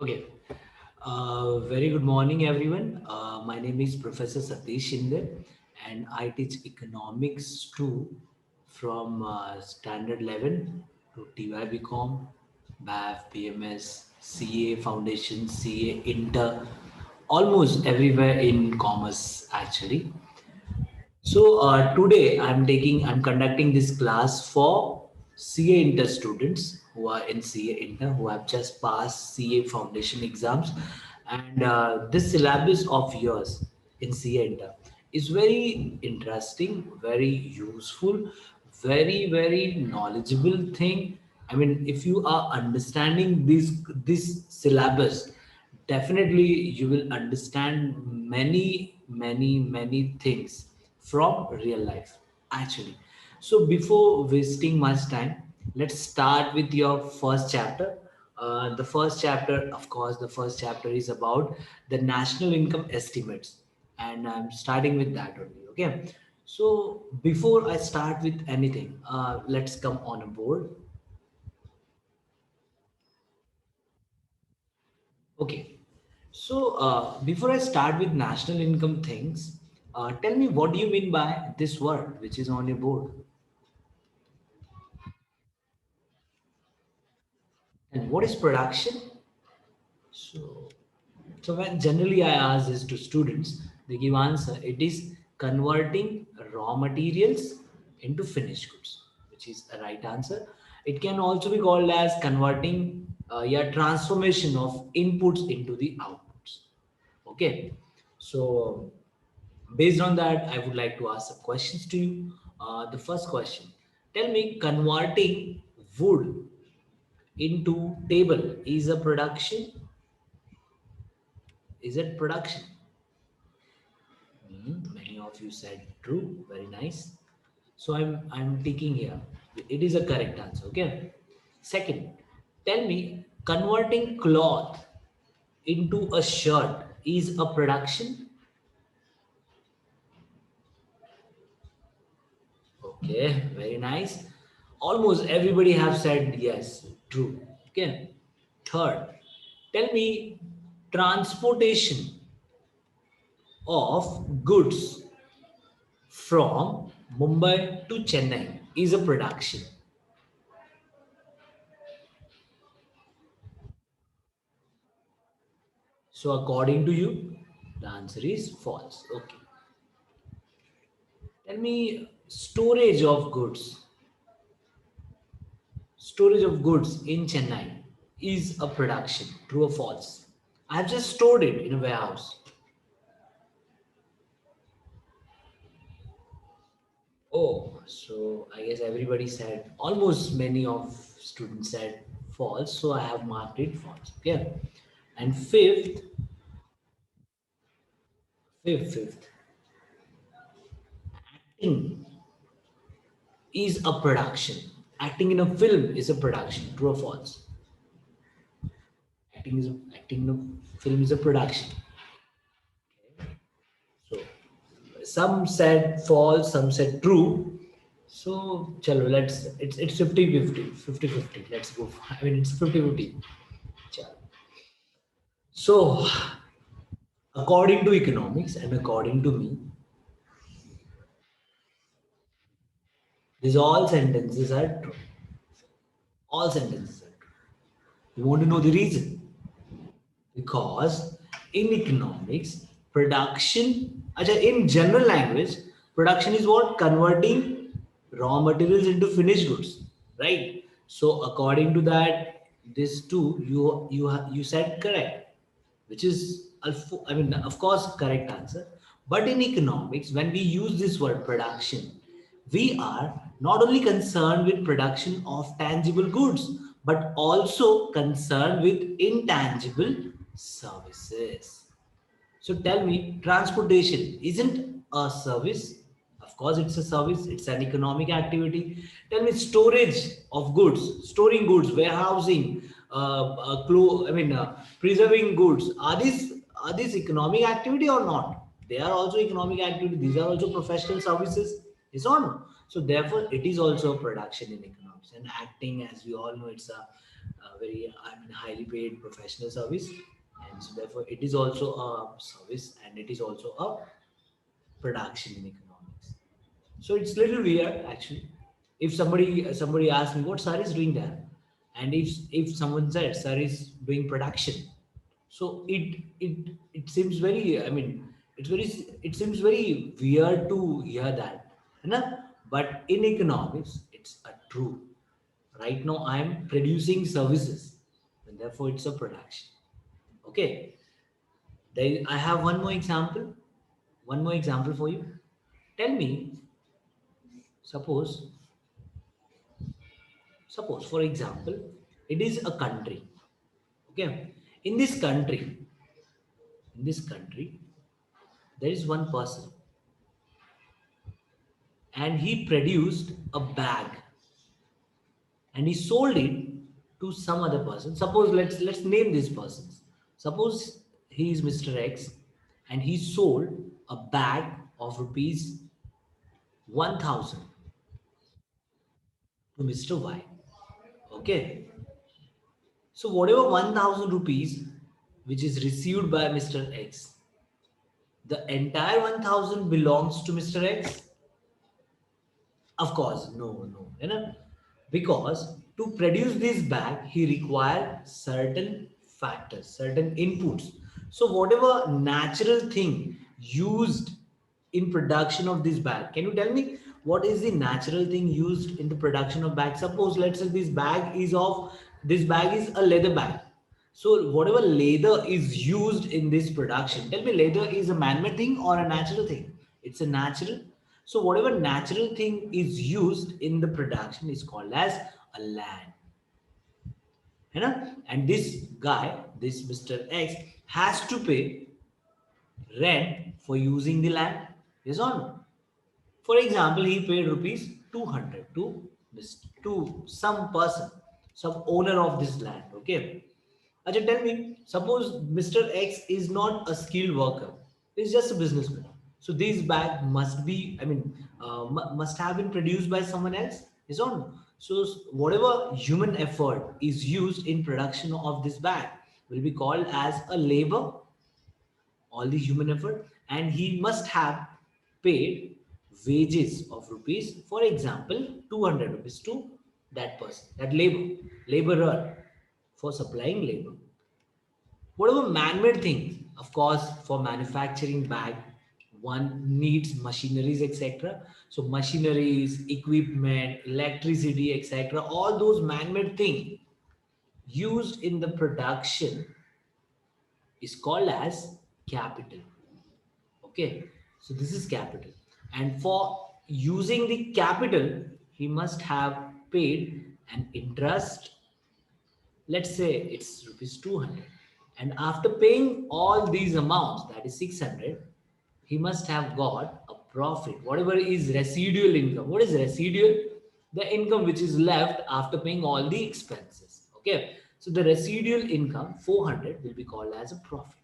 Okay. Very good morning, everyone. My name is Professor Satish Shinde, and I teach economics too from Standard 11 to TYBCom, BAF, BMS, CA Foundation, CA Inter, almost everywhere in commerce actually. So today I'm conducting this class for CA Inter students who are in CA Inter who have just passed CA foundation exams, and this syllabus of yours in CA Inter is very interesting, very useful, very knowledgeable thing. I mean, if you are understanding this syllabus, definitely you will understand many things from real life actually. So before wasting much time, let's start with your first chapter. The first chapter, of course, the first chapter is about the national income estimates, and I'm starting with that only. Okay, so before I start with anything, let's come on a board. Okay. So before I start with national income things, tell me what do you mean by this word which is on your board, and what is production? So, so when generally I ask this to students, they give answer. It is converting raw materials into finished goods, which is a right answer. It can also be called as converting, yeah, transformation of inputs into the outputs. Okay, so based on that, I would like to ask some questions to you. The first question: tell me, converting wood into table is a production? Is it production? Many of you said true. Very nice. So I'm taking here. It is a correct answer. Okay. Second, tell me, converting cloth into a shirt is a production? Okay, very nice. Almost everybody have said yes, true. Okay. Third, tell me, transportation of goods from Mumbai to Chennai is a production. So according to you, the answer is false. Okay. Tell me, storage of goods in Chennai is a production. True or false? I have just stored it in a warehouse. Oh, so I guess everybody said, almost many of students said false, so I have marked it false. Okay. And fifth, acting is a production. Acting in a film is a production. True or false? Acting in a film is a production. So some said false, some said true. So chalo, it's 50-50. Let's go. I mean it's 50-50. Chalo. So according to economics and according to me, these all sentences are true. All sentences are true. You want to know the reason? Because in economics, production, in general language, production is what? Converting raw materials into finished goods, right? So according to that, this too, you said correct, which is, I mean, of course, correct answer. But in economics, when we use this word production, we are not only concerned with production of tangible goods, but also concerned with intangible services. So tell me, transportation isn't a service. Of course, it's a service, it's an economic activity. Tell me, storage of goods, storing goods, warehousing, preserving goods. Are these economic activity or not? They are also economic activity. These are also professional services. Is or no? So therefore, it is also a production in economics. And acting, as we all know, it's a very, I mean, highly paid professional service, and so therefore it is also a service and it is also a production in economics. So it's little weird actually. If somebody asks me what sir is doing there, and if someone says sir is doing production, so it seems very, I mean, it seems very weird to hear that, you know? But in economics, it's a true. Right now, I am producing services, and therefore it's a production. Okay. I have one more example. One more example for you. Tell me, suppose, suppose for example, it is a country. Okay. In this country, in this country, there is one person, and he produced a bag and he sold it to some other person. Suppose let's name these persons. Suppose he is Mr. X and he sold a bag of rupees 1000 to Mr. Y. Okay. So whatever 1000 rupees which is received by Mr. X, the entire 1000 belongs to Mr. X. Of course, no, you know, because to produce this bag, he required certain factors, certain inputs. So whatever natural thing used in production of this bag, can you tell me what is the natural thing used in the production of bag? Suppose let's say this bag is a leather bag. So whatever leather is used in this production, tell me leather is a man-made thing or a natural thing? It's a natural. So whatever natural thing is used in the production is called as a land. You know? And this guy, this Mr. X, has to pay rent for using the land. Yes or no? For example, he paid rupees 200 to some person, some owner of this land. Okay. Ajay, tell me, suppose Mr. X is not a skilled worker, he's just a businessman. So this bag must be, I mean, must have been produced by someone else, is on. So whatever human effort is used in production of this bag will be called as a labor, all the human effort, and he must have paid wages of rupees, for example, 200 rupees to that person, that laborer for supplying labor. Whatever man-made things, of course, for manufacturing bag, one needs machineries, etc. So machineries, equipment, electricity, etc. All those man-made things used in the production is called as capital. Okay, so this is capital, and for using the capital, he must have paid an interest. Let's say it's rupees 200, and after paying all these amounts, that is 600, he must have got a profit, whatever is residual income. What is residual? The income which is left after paying all the expenses. Okay, so the residual income 400 will be called as a profit.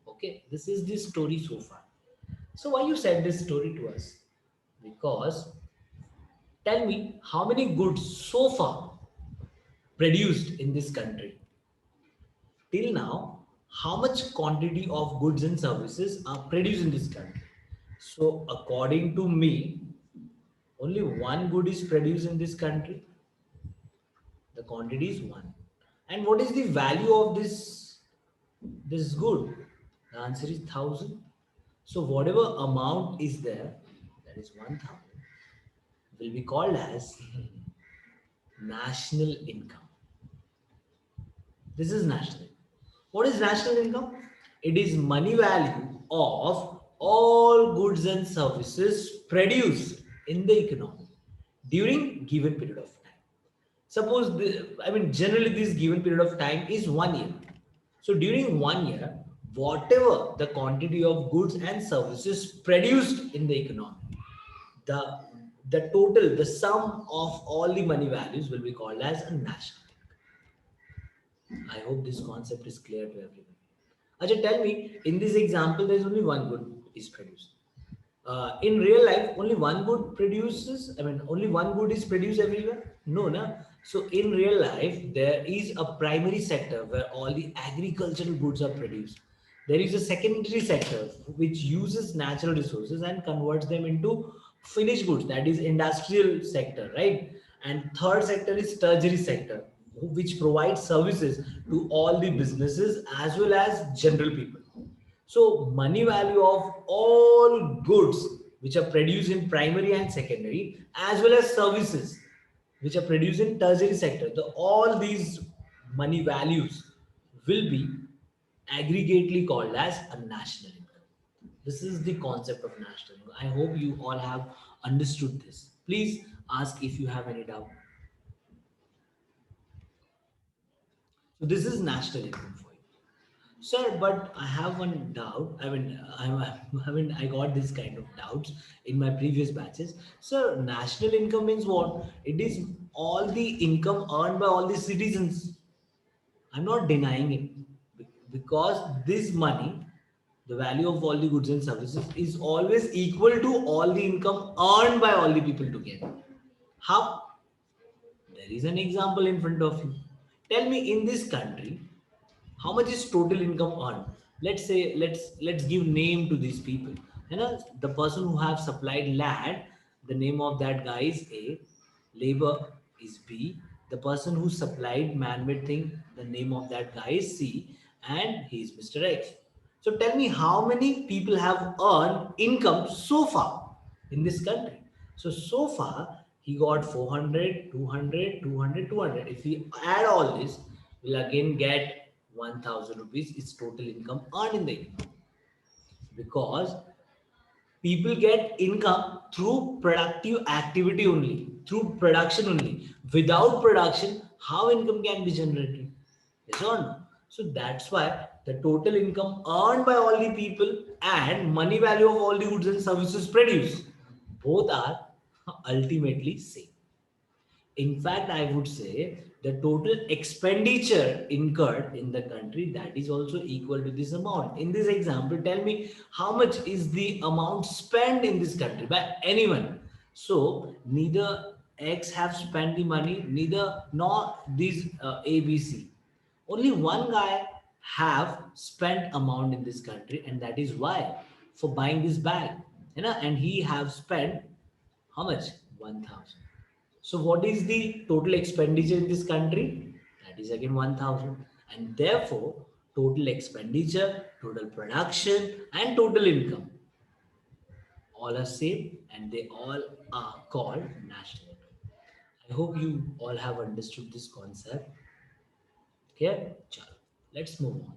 Okay, this is the story so far. So why you said this story to us? Because tell me how many goods so far produced in this country till now, how much quantity of goods and services are produced in this country? So according to me, only one good is produced in this country. The quantity is one. And what is the value of this good? The answer is 1000. So whatever amount is there, that is 1000, will be called as national income. This is national income. What is national income? It is money value of all goods and services produced in the economy during given period of time. Suppose, I mean, generally this given period of time is 1 year. So during 1 year, whatever the quantity of goods and services produced in the economy, the the total, the sum of all the money values will be called as a national. I hope this concept is clear to everyone. Ajay, tell me, in this example, there is only one good is produced. In real life, only one good produces, I mean, only one good is produced everywhere? No, no. So in real life, there is a primary sector where all the agricultural goods are produced. There is a secondary sector which uses natural resources and converts them into finished goods, that is industrial sector, right? And third sector is tertiary sector, which provides services to all the businesses as well as general people. So money value of all goods which are produced in primary and secondary, as well as services which are produced in tertiary sector, all these money values will be aggregately called as a national income. This is the concept of national income. I hope you all have understood this. Please ask if you have any doubt. So this is national income for you. Sir, but I have one doubt. I got this kind of doubts in my previous batches. Sir, national income means what? It is all the income earned by all the citizens. I'm not denying it because this money, the value of all the goods and services, is always equal to all the income earned by all the people together. How? There is an example in front of you. Tell me, in this country, how much is total income earned? Let's say let's give name to these people. You know, the person who have supplied land, the name of that guy is A, labor is B, the person who supplied man-made thing, the name of that guy is C, and he is Mr. X. So tell me how many people have earned income so far in this country. So far he got 400, 200, 200, 200. If we add all this, we'll again get 1000 rupees is total income earned in the year. Because people get income through productive activity only, through production only. Without production, how income can be generated? Yes or no? So that's why the total income earned by all the people and money value of all the goods and services produced, both are ultimately same. In fact, I would say the total expenditure incurred in the country, that is also equal to this amount. In this example, tell me how much is the amount spent in this country by anyone. So neither X have spent the money, neither nor these ABC. Only one guy have spent amount in this country, and that is why for buying this bag, and he have spent how much? 1000. So what is the total expenditure in this country? That is again 1000. And therefore, total expenditure, total production, and total income all are same and they all are called national income. I hope you all have understood this concept. Okay, chalo. Let's move on.